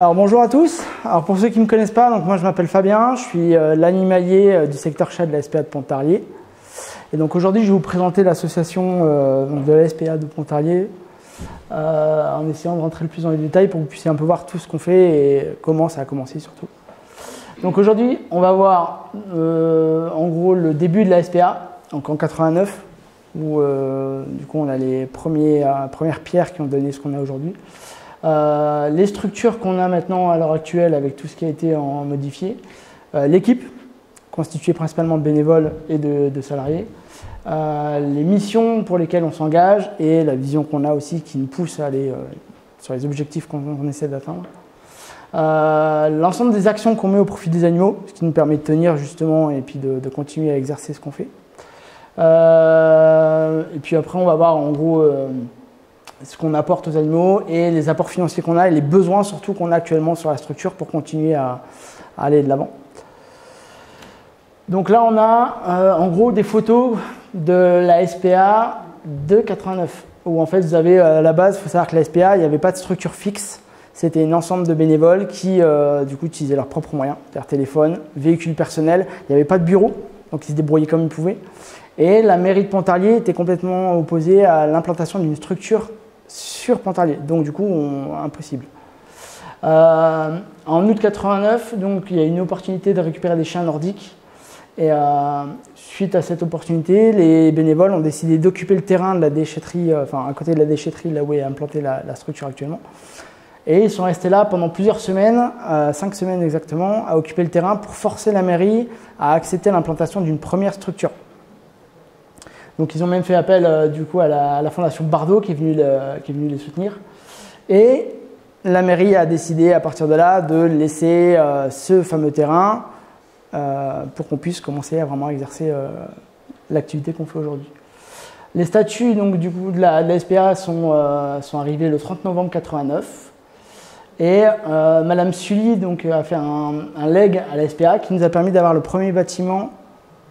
Alors bonjour à tous. Alors pour ceux qui ne me connaissent pas, donc moi je m'appelle Fabien, je suis l'animalier du secteur chat de la SPA de Pontarlier. Et donc aujourd'hui je vais vous présenter l'association de la SPA de Pontarlier en essayant de rentrer le plus dans les détails pour que vous puissiez un peu voir tout ce qu'on fait et comment ça a commencé surtout. Donc aujourd'hui on va voir en gros le début de la SPA, donc en 89, où du coup on a les premières pierres qui ont donné ce qu'on a aujourd'hui. Les structures qu'on a maintenant à l'heure actuelle avec tout ce qui a été modifié, l'équipe constituée principalement de bénévoles et de salariés, les missions pour lesquelles on s'engage et la vision qu'on a aussi qui nous pousse à aller sur les objectifs qu'on essaie d'atteindre. L'ensemble des actions qu'on met au profit des animaux, ce qui nous permet de tenir justement et puis de continuer à exercer ce qu'on fait. Et puis après on va voir en gros ce qu'on apporte aux animaux et les apports financiers qu'on a et les besoins surtout qu'on a actuellement sur la structure pour continuer à aller de l'avant. Donc là on a en gros des photos de la SPA de 89 où en fait vous avez à la base, il faut savoir que la SPA il n'y avait pas de structure fixe, c'était un ensemble de bénévoles qui du coup utilisaient leurs propres moyens, c'est-à-dire téléphone, véhicule personnel, il n'y avait pas de bureau donc ils se débrouillaient comme ils pouvaient et la mairie de Pontarlier était complètement opposée à l'implantation d'une structure sur Pontarlier, donc du coup impossible. En août 89, donc il y a une opportunité de récupérer des chiens nordiques et suite à cette opportunité, les bénévoles ont décidé d'occuper le terrain de la déchetterie, enfin à côté de la déchetterie là où est implantée la structure actuellement. Et ils sont restés là pendant plusieurs semaines, 5 semaines exactement, à occuper le terrain pour forcer la mairie à accepter l'implantation d'une première structure. Donc ils ont même fait appel du coup à la fondation Bardot qui est venue les soutenir. Et la mairie a décidé à partir de là de laisser ce fameux terrain pour qu'on puisse commencer à vraiment exercer l'activité qu'on fait aujourd'hui. Les statuts donc, du coup, de la SPA sont arrivés le 30 novembre 89. Et Madame Sully donc, a fait un leg à la SPA qui nous a permis d'avoir le premier bâtiment,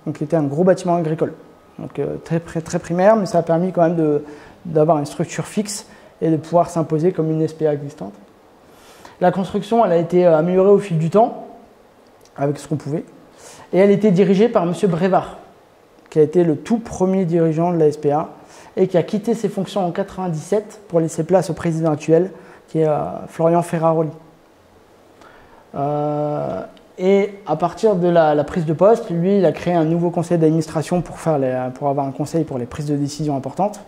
donc, qui était un gros bâtiment agricole. Donc très primaire, mais ça a permis quand même d'avoir une structure fixe et de pouvoir s'imposer comme une SPA existante. La construction, elle a été améliorée au fil du temps, avec ce qu'on pouvait, et elle était dirigée par M. Brévard, qui a été le tout premier dirigeant de la SPA et qui a quitté ses fonctions en 1997 pour laisser place au président actuel, qui est Florian Ferraroli. Et à partir de la prise de poste, lui, il a créé un nouveau conseil d'administration pour avoir un conseil pour les prises de décision importantes.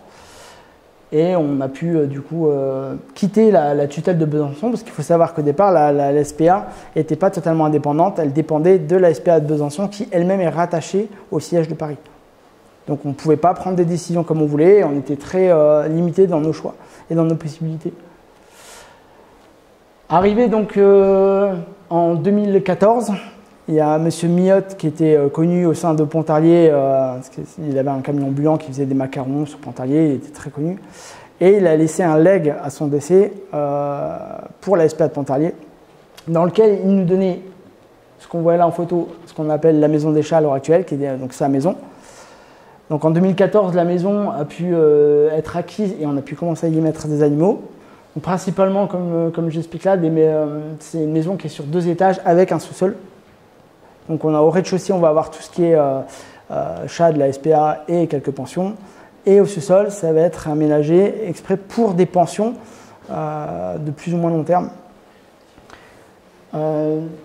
Et on a pu du coup quitter la tutelle de Besançon, parce qu'il faut savoir qu'au départ, la SPA n'était pas totalement indépendante, elle dépendait de la SPA de Besançon qui elle-même est rattachée au siège de Paris. Donc on ne pouvait pas prendre des décisions comme on voulait, on était très limité dans nos choix et dans nos possibilités. Arrivé donc en 2014, il y a M. Millotte qui était connu au sein de Pontarlier, parce qu'il avait un camion ambulant qui faisait des macarons sur Pontarlier, il était très connu. Et il a laissé un leg à son décès pour la SPA de Pontarlier, dans lequel il nous donnait ce qu'on voit là en photo, ce qu'on appelle la maison des chats à l'heure actuelle, qui est donc sa maison. Donc en 2014, la maison a pu être acquise et on a pu commencer à y mettre des animaux. Donc, principalement, comme j'explique là, c'est une maison qui est sur 2 étages avec un sous-sol. Donc on a au rez-de-chaussée, on va avoir tout ce qui est chat de la SPA et quelques pensions. Et au sous-sol, ça va être aménagé exprès pour des pensions de plus ou moins long terme.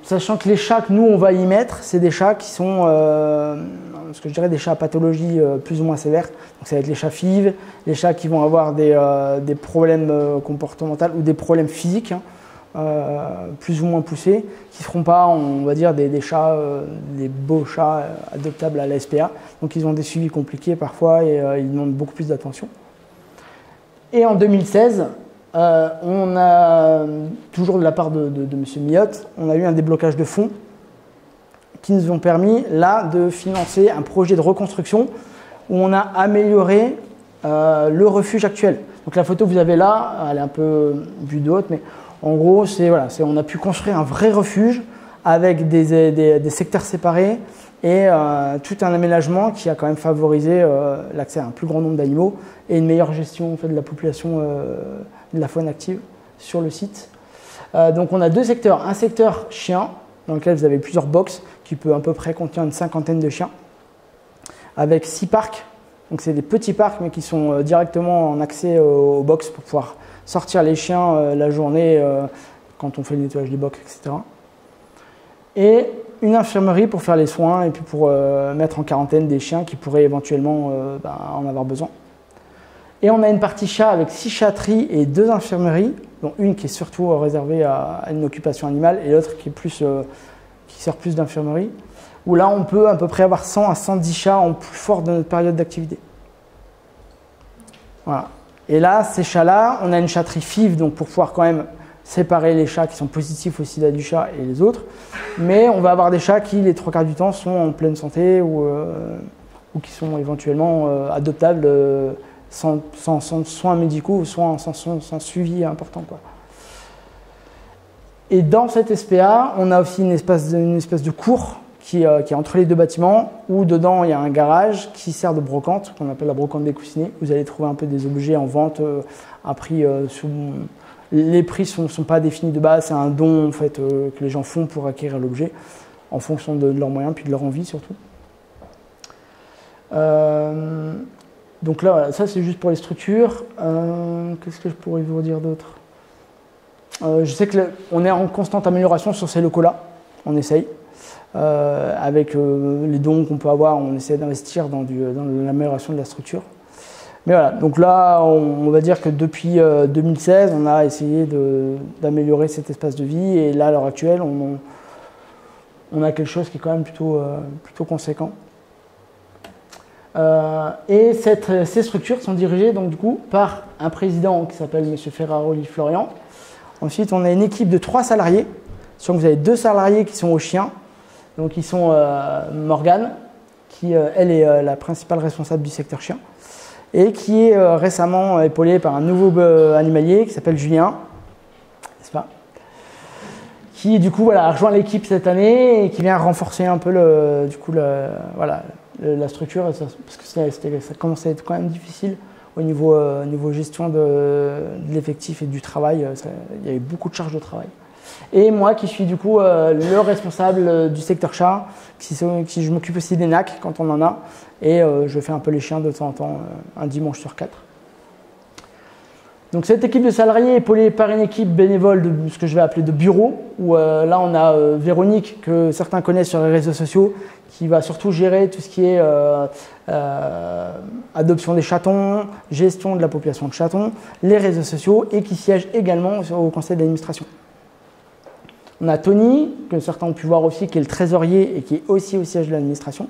Sachant que les chats que nous, on va y mettre, c'est des chats qui sont, ce que je dirais, des chats à pathologie plus ou moins sévères. Donc ça va être les chats FIV, les chats qui vont avoir des problèmes comportementaux ou des problèmes physiques, plus ou moins poussés, qui ne seront pas, on va dire, des chats, des beaux chats adoptables à la SPA. Donc ils ont des suivis compliqués parfois et ils demandent beaucoup plus d'attention. Et en 2016, on a, toujours de la part de M. Millotte, on a eu un déblocage de fonds qui nous ont permis là de financer un projet de reconstruction où on a amélioré le refuge actuel. Donc la photo que vous avez là, elle est un peu vue de haute, mais en gros, on a pu construire un vrai refuge avec des secteurs séparés et tout un aménagement qui a quand même favorisé l'accès à un plus grand nombre d'animaux et une meilleure gestion en fait, de la population de la faune active sur le site. Donc on a deux secteurs. Un secteur chien, dans lequel vous avez plusieurs box, qui peut à peu près contenir une cinquantaine de chiens, avec 6 parcs. Donc c'est des petits parcs, mais qui sont directement en accès aux box pour pouvoir sortir les chiens la journée quand on fait le nettoyage des box, etc. Et une infirmerie pour faire les soins et puis pour mettre en quarantaine des chiens qui pourraient éventuellement en avoir besoin. Et on a une partie chat avec 6 chatteries et 2 infirmeries, dont une qui est surtout réservée à une occupation animale et l'autre qui sert plus d'infirmerie, où là on peut à peu près avoir 100 à 110 chats en plus fort de notre période d'activité. Voilà. Et là, ces chats-là, on a une chatterie FIV, donc pour pouvoir quand même séparer les chats qui sont positifs au sida du chat et les autres. Mais on va avoir des chats qui, les 3 quarts du temps, sont en pleine santé ou qui sont éventuellement adoptables sans soins médicaux ou sans suivi important, quoi. Et dans cette SPA, on a aussi une espèce de cour qui est entre les deux bâtiments, où dedans il y a un garage qui sert de brocante, qu'on appelle la brocante des coussinets. Vous allez trouver un peu des objets en vente à prix les prix ne sont pas définis de base, c'est un don en fait, que les gens font pour acquérir l'objet en fonction de leurs moyens puis de leur envie surtout. Donc là, voilà, ça c'est juste pour les structures. Qu'est-ce que je pourrais vous dire d'autre? Je sais qu'on est en constante amélioration sur ces locaux-là, on essaye. Avec les dons qu'on peut avoir, on essaie d'investir dans l'amélioration de la structure. Mais voilà, donc là, on va dire que depuis 2016, on a essayé d'améliorer cet espace de vie et là, à l'heure actuelle, on a quelque chose qui est quand même plutôt conséquent. Et ces structures sont dirigées donc, du coup, par un président qui s'appelle M. Ferraroli Florian. Ensuite, on a une équipe de 3 salariés. Donc, vous avez 2 salariés qui sont aux chiens. Donc, ils sont Morgane, qui elle est la principale responsable du secteur chien, et qui est récemment épaulée par un nouveau animalier qui s'appelle Julien, n'est-ce pas, qui du coup voilà, a rejoint l'équipe cette année et qui vient renforcer un peu la structure, parce que ça commençait à être quand même difficile au niveau gestion de l'effectif et du travail. Il y avait beaucoup de charges de travail. Et moi qui suis du coup le responsable du secteur chat, je m'occupe aussi des NAC quand on en a, et je fais un peu les chiens de temps en temps, un dimanche sur 4. Donc cette équipe de salariés est épaulée par une équipe bénévole de ce que je vais appeler de bureau, où là on a Véronique, que certains connaissent sur les réseaux sociaux, qui va surtout gérer tout ce qui est adoption des chatons, gestion de la population de chatons, les réseaux sociaux, et qui siège également au conseil d'administration. On a Tony, que certains ont pu voir aussi, qui est le trésorier et qui est aussi au siège de l'administration.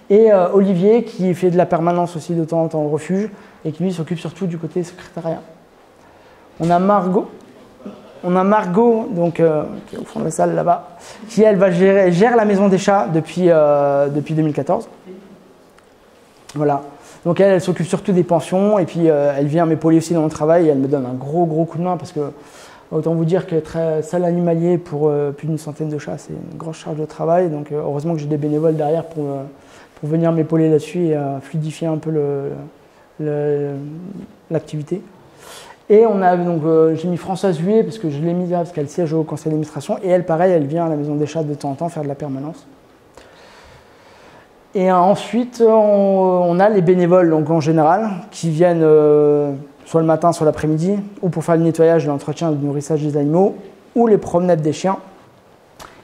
Et Olivier, qui fait de la permanence aussi de temps en temps au refuge et qui lui s'occupe surtout du côté secrétariat. On a Margot, donc, qui est au fond de la salle là-bas, qui elle gère la maison des chats depuis 2014. Voilà. Donc elle s'occupe surtout des pensions et puis elle vient m'épauler aussi dans mon travail et elle me donne un gros coup de main parce que autant vous dire qu'être seul animalier pour plus d'une centaine de chats, c'est une grosse charge de travail. Donc heureusement que j'ai des bénévoles derrière pour venir m'épauler là-dessus et fluidifier un peu l'activité. Et on a donc j'ai mis Françoise Huet parce que je l'ai mise là parce qu'elle siège au conseil d'administration et elle pareil, elle vient à la maison des chats de temps en temps faire de la permanence. Et ensuite on a les bénévoles donc en général qui viennent soit le matin, soit l'après-midi, ou pour faire le nettoyage, l'entretien, le nourrissage des animaux, ou les promenades des chiens,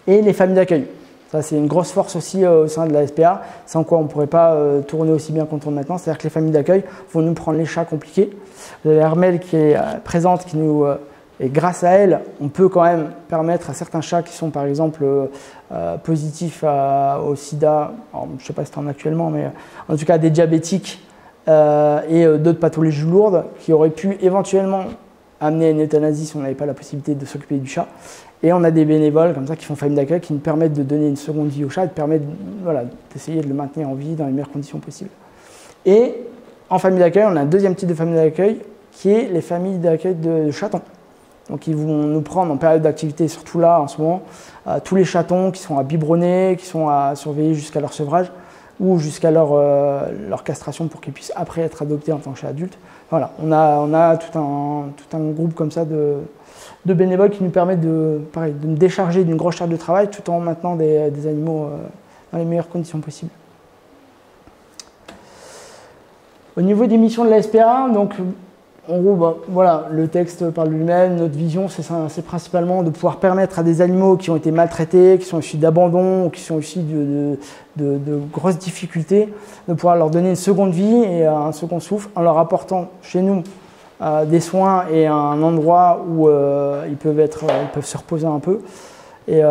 et les familles d'accueil. Ça, c'est une grosse force aussi au sein de la SPA, sans quoi on ne pourrait pas tourner aussi bien qu'on tourne maintenant. C'est-à-dire que les familles d'accueil vont nous prendre les chats compliqués. Vous avez Hermel qui est présente, et grâce à elle, on peut quand même permettre à certains chats qui sont par exemple positifs au sida, alors, je ne sais pas si c'est en actuellement, mais en tout cas des diabétiques, et d'autres pathologies lourdes qui auraient pu éventuellement amener à une euthanasie si on n'avait pas la possibilité de s'occuper du chat. Et on a des bénévoles comme ça qui font famille d'accueil qui nous permettent de donner une seconde vie au chat et d'essayer de le maintenir en vie dans les meilleures conditions possibles. Et en famille d'accueil, on a un deuxième type de famille d'accueil qui est les familles d'accueil de chatons. Donc ils vont nous prendre en période d'activité, surtout là en ce moment, tous les chatons qui sont à biberonner, qui sont à surveiller jusqu'à leur sevrage. Donc ou jusqu'à leur castration pour qu'ils puissent après être adoptés en tant que chat adulte. Voilà, on a tout un groupe comme ça de bénévoles qui nous permettent de me décharger d'une grosse charge de travail tout en maintenant des animaux dans les meilleures conditions possibles. Au niveau des missions de la SPA, donc en gros, voilà, le texte parle de lui-même. Notre vision, c'est principalement de pouvoir permettre à des animaux qui ont été maltraités, qui sont issus d'abandon ou qui sont issus de grosses difficultés, de pouvoir leur donner une seconde vie et un second souffle en leur apportant chez nous des soins et un endroit où ils peuvent se reposer un peu et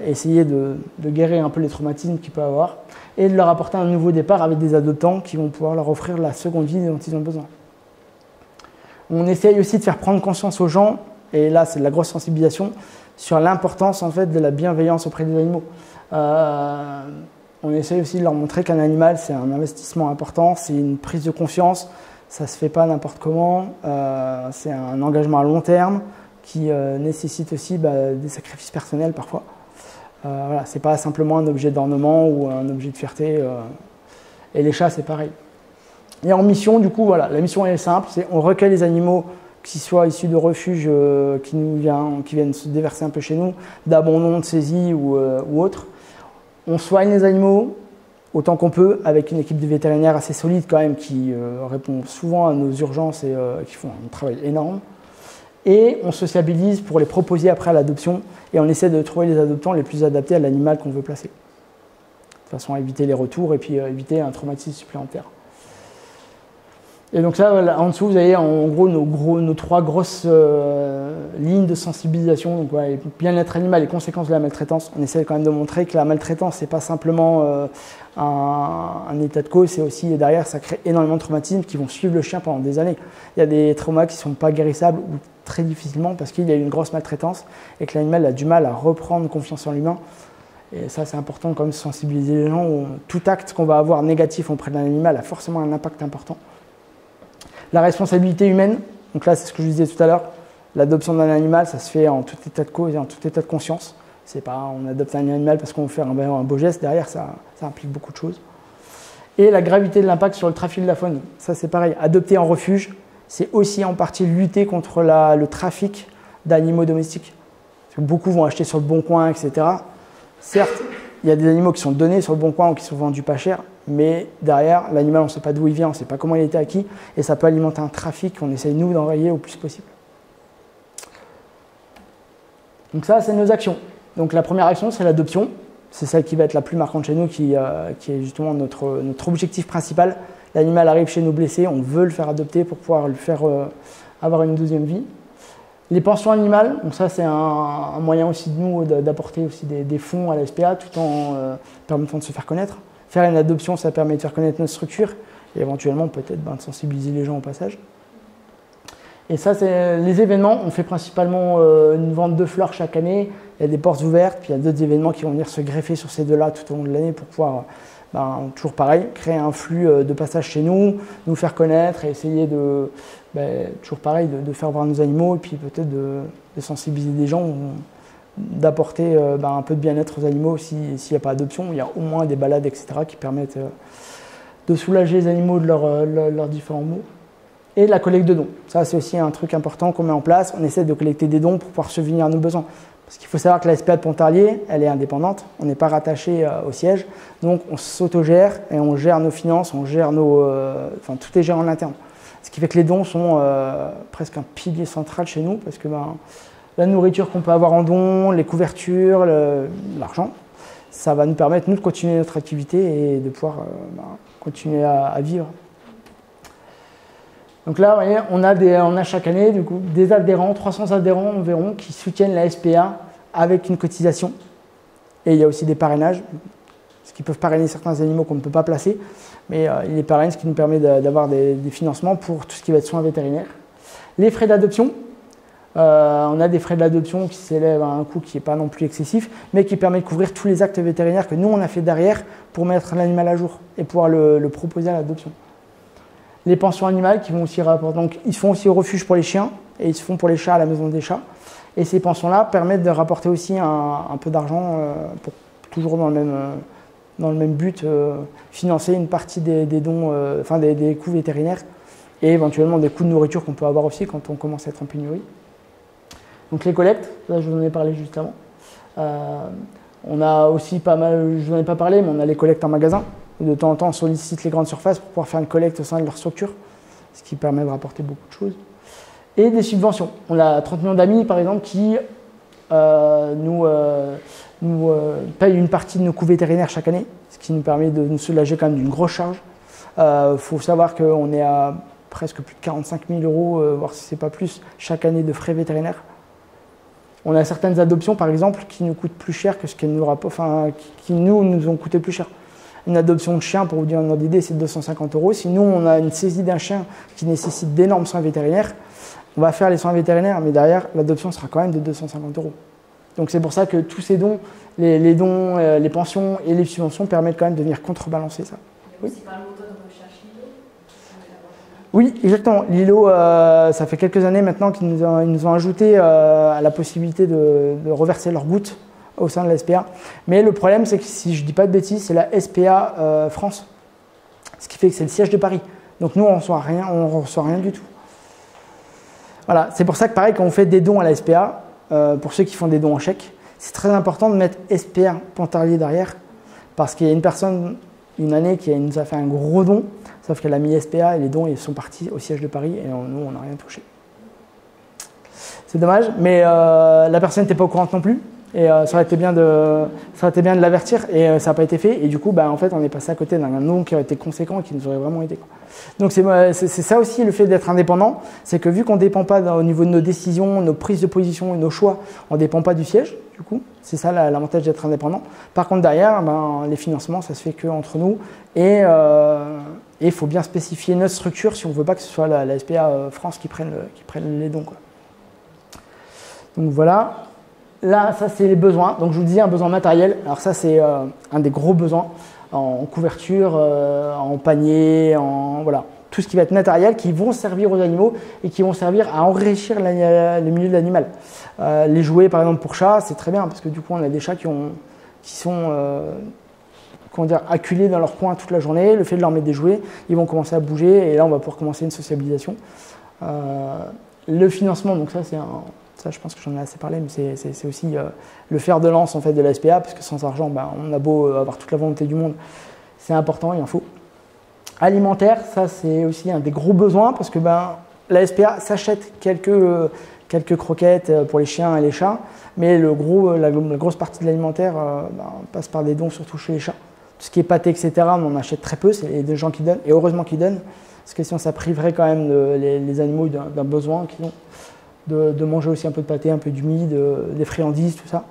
essayer de guérir un peu les traumatismes qu'ils peuvent avoir et de leur apporter un nouveau départ avec des adoptants qui vont pouvoir leur offrir la seconde vie dont ils ont besoin. On essaye aussi de faire prendre conscience aux gens, et là c'est de la grosse sensibilisation, sur l'importance en fait de la bienveillance auprès des animaux. On essaye aussi de leur montrer qu'un animal c'est un investissement important, c'est une prise de conscience, ça ne se fait pas n'importe comment, c'est un engagement à long terme qui nécessite aussi des sacrifices personnels parfois. Voilà, ce n'est pas simplement un objet d'ornement ou un objet de fierté, et les chats c'est pareil. Et en mission, du coup, voilà, la mission est simple, c'est on recueille les animaux qui soient issus de refuges qui viennent se déverser un peu chez nous, d'abandon, de saisie ou autre. On soigne les animaux autant qu'on peut avec une équipe de vétérinaires assez solide quand même qui répond souvent à nos urgences et qui font un travail énorme. Et on sociabilise pour les proposer après à l'adoption et on essaie de trouver les adoptants les plus adaptés à l'animal qu'on veut placer. De façon à éviter les retours et puis éviter un traumatisme supplémentaire. Et donc là, en dessous, vous avez en gros nos trois grosses lignes de sensibilisation. Donc, ouais, bien-être animal, les conséquences de la maltraitance. On essaie quand même de montrer que la maltraitance, c'est pas simplement un état de cause, c'est aussi derrière, ça crée énormément de traumatismes qui vont suivre le chien pendant des années. Il y a des traumas qui ne sont pas guérissables ou très difficilement parce qu'il y a eu une grosse maltraitance et que l'animal a du mal à reprendre confiance en l'humain. Et ça, c'est important quand même de sensibiliser les gens. Tout acte qu'on va avoir négatif auprès d'un animal a forcément un impact important. La responsabilité humaine, donc là c'est ce que je disais tout à l'heure, l'adoption d'un animal ça se fait en tout état de cause et en tout état de conscience. C'est pas on adopte un animal parce qu'on veut faire un beau geste, derrière ça implique beaucoup de choses. Et la gravité de l'impact sur le trafic de la faune, ça c'est pareil, adopter en refuge, c'est aussi en partie lutter contre le trafic d'animaux domestiques. Parce que beaucoup vont acheter sur le bon coin, etc. Certes, il y a des animaux qui sont donnés sur le bon coin ou qui sont vendus pas cher, mais derrière, l'animal, on ne sait pas d'où il vient, on ne sait pas comment il a été acquis, et ça peut alimenter un trafic qu'on essaye, nous, d'enrayer au plus possible. Donc ça, c'est nos actions. Donc la première action, c'est l'adoption. C'est celle qui va être la plus marquante chez nous, qui est justement notre objectif principal. L'animal arrive chez nous blessé, on veut le faire adopter pour pouvoir le faire avoir une deuxième vie. Les pensions animales, donc ça c'est un moyen aussi de nous d'apporter aussi des fonds à la SPA tout en permettant de se faire connaître. Faire une adoption, ça permet de faire connaître notre structure et éventuellement peut-être de sensibiliser les gens au passage. Et ça, c'est les événements. On fait principalement une vente de fleurs chaque année. Il y a des portes ouvertes, puis il y a d'autres événements qui vont venir se greffer sur ces deux-là tout au long de l'année pour pouvoir, toujours pareil, créer un flux de passage chez nous, nous faire connaître et essayer de, toujours pareil, de faire voir nos animaux et puis peut-être de sensibiliser des gens, d'apporter un peu de bien-être aux animaux s'il n'y a pas d'adoption. Il y a au moins des balades, etc. qui permettent de soulager les animaux de leurs différents maux. Et la collecte de dons. Ça, c'est aussi un truc important qu'on met en place. On essaie de collecter des dons pour pouvoir subvenir à nos besoins. Parce qu'il faut savoir que la SPA de Pontarlier, elle est indépendante. On n'est pas rattaché au siège. Donc, on s'autogère et on gère nos finances, on gère tout est géré en interne. Ce qui fait que les dons sont presque un pilier central chez nous. Parce que la nourriture qu'on peut avoir en don, les couvertures, l'argent, ça va nous permettre, nous, de continuer notre activité et de pouvoir continuer à vivre. Donc là, vous voyez, on a chaque année du coup, des adhérents, 300 adhérents environ, qui soutiennent la SPA avec une cotisation. Et il y a aussi des parrainages, ce qui peuvent parrainer certains animaux qu'on ne peut pas placer. Mais ils les parrainent, ce qui nous permet d'avoir des financements pour tout ce qui va être soins vétérinaires. Les frais d'adoption. On a des frais d'adoption qui s'élèvent à un coût qui n'est pas non plus excessif, mais qui permet de couvrir tous les actes vétérinaires que nous, on a fait derrière pour mettre l'animal à jour et pouvoir le proposer à l'adoption. Les pensions animales qui vont aussi rapporter, donc ils se font aussi au refuge pour les chiens et ils se font pour les chats à la maison des chats. Et ces pensions-là permettent de rapporter aussi un peu d'argent, toujours dans dans le même but, financer une partie des dons, enfin des coûts vétérinaires et éventuellement des coûts de nourriture qu'on peut avoir aussi quand on commence à être en pénurie. Donc les collectes, là je vous en ai parlé juste avant. On a aussi pas mal, je vous en ai pas parlé, mais on a les collectes en magasin. De temps en temps, on sollicite les grandes surfaces pour pouvoir faire une collecte au sein de leur structure, ce qui permet de rapporter beaucoup de choses. Et des subventions. On a 30 millions d'amis, par exemple, qui nous payent une partie de nos coûts vétérinaires chaque année, ce qui nous permet de nous soulager quand même d'une grosse charge. Faut savoir qu'on est à presque plus de 45 000 €, voire si ce n'est pas plus, chaque année de frais vétérinaires. On a certaines adoptions, par exemple, qui nous coûtent plus cher que ce qu'elles qui nous ont coûté plus cher. Une adoption de chien, pour vous dire une ordre d'idée, c'est 250 €. Si nous, on a une saisie d'un chien qui nécessite d'énormes soins vétérinaires, on va faire les soins vétérinaires, mais derrière, l'adoption sera quand même de 250 €. Donc c'est pour ça que tous ces dons, les dons, les pensions et les subventions permettent quand même de venir contrebalancer ça. Oui. Oui, exactement. Lilo, ça fait quelques années maintenant qu'ils nous ont ajouté à la possibilité de reverser leurs gouttes au sein de la SPA. Mais le problème, c'est que si je ne dis pas de bêtises, c'est la SPA France. Ce qui fait que c'est le siège de Paris. Donc nous, on ne reçoit rien du tout. Voilà, c'est pour ça que pareil, quand on fait des dons à la SPA, pour ceux qui font des dons en chèque, c'est très important de mettre SPA Pontarlier derrière. Parce qu'il y a une personne, une année, qui nous a fait un gros don, sauf qu'elle a mis SPA et les dons ils sont partis au siège de Paris et nous, on n'a rien touché. C'est dommage, mais la personne n'était pas au courant non plus. Et ça aurait été bien de l'avertir et ça n'a pas été fait. Et du coup, en fait, on est passé à côté d'un nom qui aurait été conséquent et qui nous aurait vraiment aidé. Donc c'est ça aussi le fait d'être indépendant, c'est que vu qu'on ne dépend pas au niveau de nos décisions, nos prises de position et nos choix, on ne dépend pas du siège, du coup, c'est ça l'avantage d'être indépendant. Par contre derrière, les financements, ça se fait qu'entre nous et il faut bien spécifier notre structure si on ne veut pas que ce soit la SPA France qui prenne les dons, quoi. Donc voilà. Là, ça c'est les besoins. Donc je vous disais un besoin matériel. Alors ça c'est un des gros besoins en couverture, en panier, voilà. Tout ce qui va être matériel qui vont servir aux animaux et qui vont servir à enrichir le milieu de l'animal. Les jouets par exemple pour chats, c'est très bien parce que du coup on a des chats qui sont acculés dans leur coin toute la journée. Le fait de leur mettre des jouets, ils vont commencer à bouger et là on va pouvoir commencer une sociabilisation. Le financement, donc ça c'est ça, je pense que j'en ai assez parlé, mais c'est aussi le fer de lance en fait, de la SPA, parce que sans argent, on a beau avoir toute la volonté du monde, c'est important, il en faut. Alimentaire, ça c'est aussi un des gros besoins, parce que la SPA s'achète quelques croquettes pour les chiens et les chats, mais la grosse partie de l'alimentaire passe par des dons, surtout chez les chats. Tout ce qui est pâté, etc., on en achète très peu, c'est des gens qui donnent, et heureusement qu'ils donnent, parce que sinon ça priverait quand même les animaux d'un besoin qu'ils ont. De manger aussi un peu de pâté, un peu d'humide, des friandises, tout ça.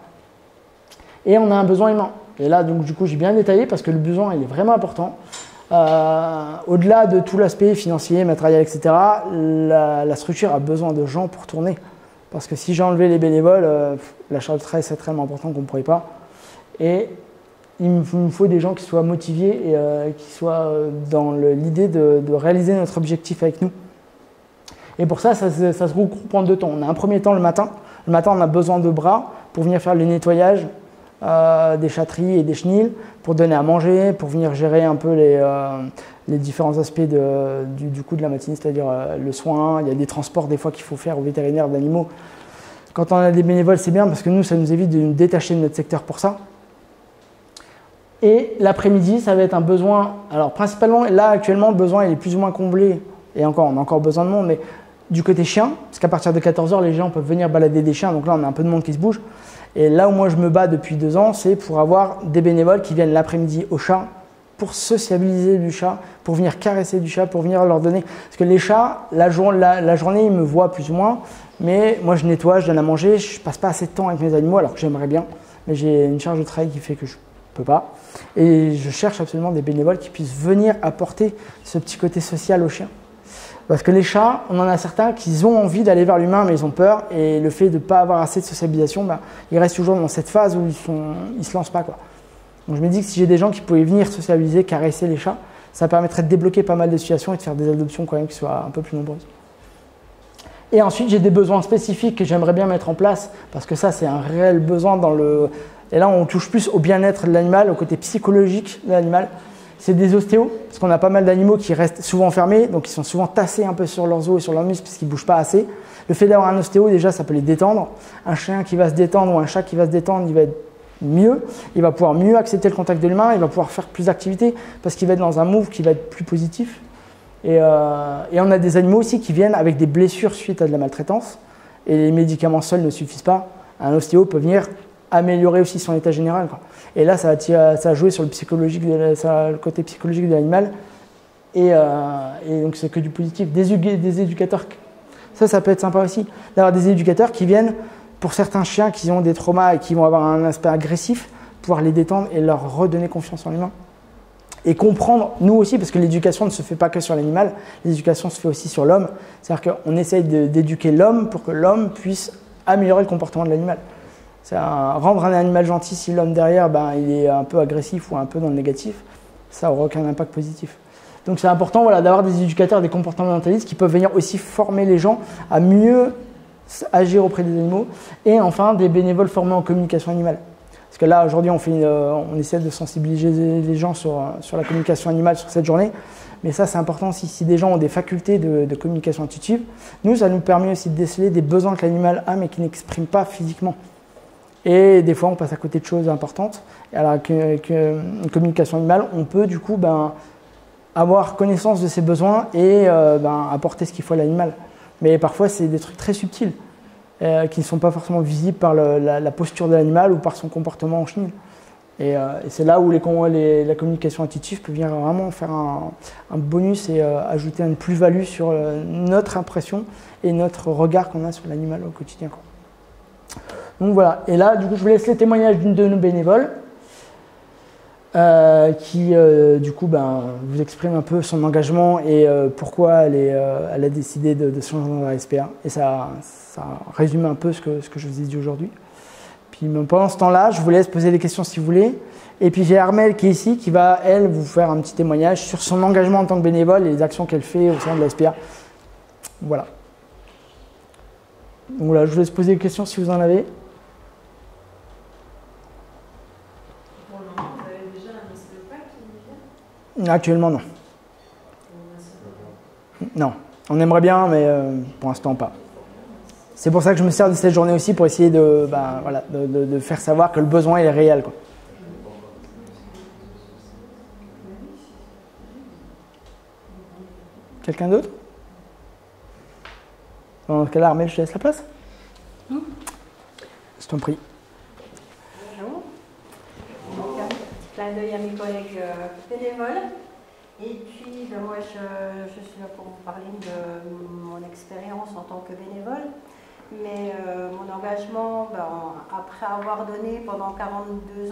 Et on a un besoin humain. Et là, donc, du coup, j'ai bien détaillé parce que le besoin, il est vraiment important. Au-delà de tout l'aspect financier, matériel, etc., la structure a besoin de gens pour tourner. Parce que si j'ai enlevé les bénévoles, la charge de travail, c'est extrêmement important qu'on ne pourrait pas. Et il me faut des gens qui soient motivés et qui soient dans l'idée de réaliser notre objectif avec nous. Et pour ça se regroupe en deux temps. On a un premier temps le matin. Le matin, on a besoin de bras pour venir faire le nettoyage des chatteries et des chenils, pour donner à manger, pour venir gérer un peu les différents aspects du coup de la matinée, c'est-à-dire le soin. Il y a des transports des fois qu'il faut faire aux vétérinaires d'animaux. Quand on a des bénévoles, c'est bien parce que nous, ça nous évite de nous détacher de notre secteur pour ça. Et l'après-midi, ça va être un besoin. Alors principalement, là actuellement, le besoin il est plus ou moins comblé. Et encore, on a encore besoin de monde, mais du côté chien, parce qu'à partir de 14 h, les gens peuvent venir balader des chiens, donc là on a un peu de monde qui se bouge. Et là où moi je me bats depuis 2 ans, c'est pour avoir des bénévoles qui viennent l'après-midi au chat, pour sociabiliser du chat, pour venir caresser du chat, pour venir leur donner. Parce que les chats, la journée, ils me voient plus ou moins, mais moi je nettoie, je donne à manger, je passe pas assez de temps avec mes animaux, alors que j'aimerais bien, mais j'ai une charge de travail qui fait que je peux pas. Et je cherche absolument des bénévoles qui puissent venir apporter ce petit côté social aux chiens. Parce que les chats, on en a certains qui ont envie d'aller vers l'humain, mais ils ont peur. Et le fait de ne pas avoir assez de sociabilisation, ils restent toujours dans cette phase où ils ne se lancent pas, quoi. Donc je me dis que si j'ai des gens qui pouvaient venir sociabiliser, caresser les chats, ça permettrait de débloquer pas mal de situations et de faire des adoptions quand même qui soient un peu plus nombreuses. Et ensuite, j'ai des besoins spécifiques que j'aimerais bien mettre en place, parce que ça, c'est un réel besoin dans Et là, on touche plus au bien-être de l'animal, au côté psychologique de l'animal. C'est des ostéos, parce qu'on a pas mal d'animaux qui restent souvent enfermés, donc ils sont souvent tassés un peu sur leurs os et sur leurs muscles parce qu'ils ne bougent pas assez. Le fait d'avoir un ostéo, déjà, ça peut les détendre. Un chien qui va se détendre ou un chat qui va se détendre, il va être mieux. Il va pouvoir mieux accepter le contact de l'humain, il va pouvoir faire plus d'activités parce qu'il va être dans un move qui va être plus positif. Et on a des animaux aussi qui viennent avec des blessures suite à de la maltraitance. Et les médicaments seuls ne suffisent pas. Un ostéo peut venir améliorer aussi son état général, quoi. Et là, ça va jouer sur le côté psychologique de l'animal. Et donc, c'est que du positif. Des éducateurs, ça peut être sympa aussi. D'avoir des éducateurs qui viennent, pour certains chiens qui ont des traumas et qui vont avoir un aspect agressif, pouvoir les détendre et leur redonner confiance en l'humain. Et comprendre, nous aussi, parce que l'éducation ne se fait pas que sur l'animal, l'éducation se fait aussi sur l'homme. C'est-à-dire qu'on essaye d'éduquer l'homme pour que l'homme puisse améliorer le comportement de l'animal. Rendre un animal gentil si l'homme derrière il est un peu agressif ou un peu dans le négatif, ça n'aura aucun impact positif. Donc c'est important d'avoir des éducateurs, des comportementalistes qui peuvent venir aussi former les gens à mieux agir auprès des animaux. Et enfin, des bénévoles formés en communication animale. Parce que là, aujourd'hui, on essaie de sensibiliser les gens sur la communication animale sur cette journée. Mais ça, c'est important aussi. Si des gens ont des facultés de communication intuitive, nous, ça nous permet aussi de déceler des besoins que l'animal a, mais qui n'exprime pas physiquement. Et des fois, on passe à côté de choses importantes. Et alors, avec une communication animale, on peut du coup avoir connaissance de ses besoins et apporter ce qu'il faut à l'animal. Mais parfois, c'est des trucs très subtils qui ne sont pas forcément visibles par la posture de l'animal ou par son comportement en chenille. Et c'est là où la communication intuitive peut venir vraiment faire un bonus et ajouter une plus-value sur notre impression et notre regard qu'on a sur l'animal au quotidien, quoi. Donc voilà, et là, du coup, je vous laisse les témoignages d'une de nos bénévoles qui, du coup, vous exprime un peu son engagement et pourquoi elle a décidé de se changer dans la SPA. Et ça résume un peu ce que je vous ai dit aujourd'hui. Puis pendant ce temps-là, je vous laisse poser des questions si vous voulez. Et puis j'ai Armelle qui est ici, qui va, elle, vous faire un petit témoignage sur son engagement en tant que bénévole et les actions qu'elle fait au sein de la SPA. Voilà. Donc voilà, je vous laisse poser des questions si vous en avez. Actuellement, non. Non, on aimerait bien, mais pour l'instant, pas. C'est pour ça que je me sers de cette journée aussi, pour essayer de faire savoir que le besoin est réel, quoi. Quelqu'un d'autre? Dans ce cas-là, Armelle, je te laisse la place. Je t'en prie. Bonjour. Donc, un petit clin d'œil à mes collègues bénévoles. Et puis, moi, je suis là pour vous parler de mon expérience en tant que bénévole. Mais mon engagement, après avoir donné pendant 42 ans,